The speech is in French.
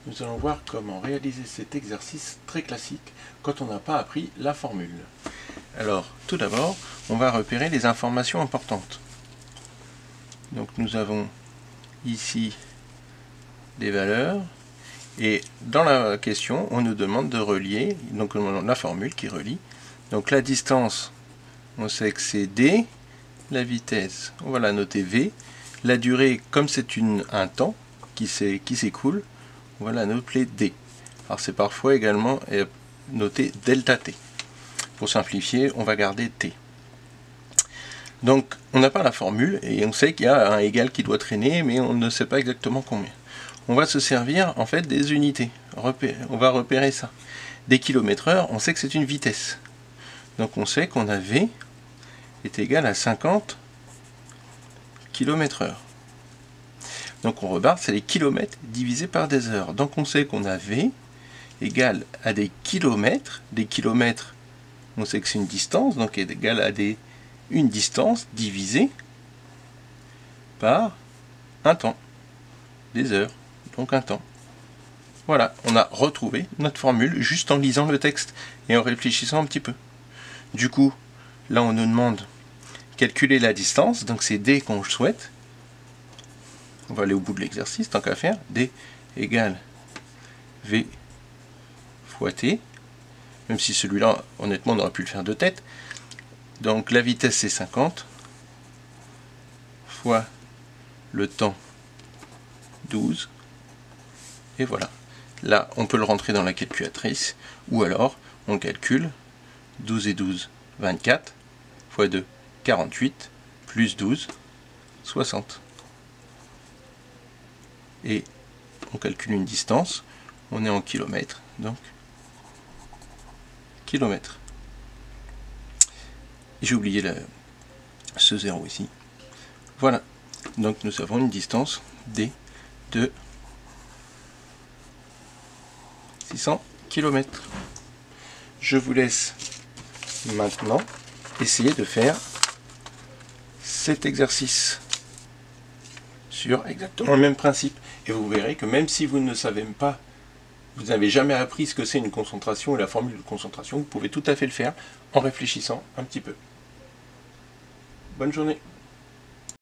nous allons voir comment réaliser cet exercice très classique quand on n'a pas appris la formule. Alors, tout d'abord, on va repérer les informations importantes. Donc nous avons ici des valeurs, et dans la question, on nous demande de relier, donc la formule qui relie. Donc la distance, on sait que c'est d, la vitesse, on va la noter v, la durée, comme c'est un temps qui s'écoule, on va la noter d. Alors c'est parfois également noté delta t. Pour simplifier, on va garder t. Donc on n'a pas la formule et on sait qu'il y a un égal qui doit traîner, mais on ne sait pas exactement combien. On va se servir en fait des unités. On va repérer ça. Des km/h, on sait que c'est une vitesse. Donc on sait qu'on a v est égal à 50 km/h. Donc on regarde, c'est les kilomètres divisés par des heures. Donc on sait qu'on a v égale à des kilomètres. Des kilomètres, on sait que c'est une distance, donc est égal à une distance divisée par un temps, des heures, donc un temps. Voilà, on a retrouvé notre formule juste en lisant le texte et en réfléchissant un petit peu. Du coup, là on nous demande calculer la distance, donc c'est d qu'on souhaite. On va aller au bout de l'exercice, tant qu'à faire. D égale v fois t, même si celui-là, honnêtement, on aurait pu le faire de tête. Donc la vitesse c'est 50 fois le temps 12, et voilà. Là, on peut le rentrer dans la calculatrice, ou alors on calcule 12 et 12, 24, fois 2, 48, plus 12, 60. Et on calcule une distance, on est en kilomètres, donc kilomètres. J'ai oublié ce 0 ici. Voilà, donc nous avons une distance d de 600 km. Je vous laisse maintenant essayer de faire cet exercice sur exactement le même principe. Et vous verrez que même si vous ne savez pas, vous n'avez jamais appris ce que c'est une concentration et la formule de concentration, vous pouvez tout à fait le faire en réfléchissant un petit peu. Bonne journée.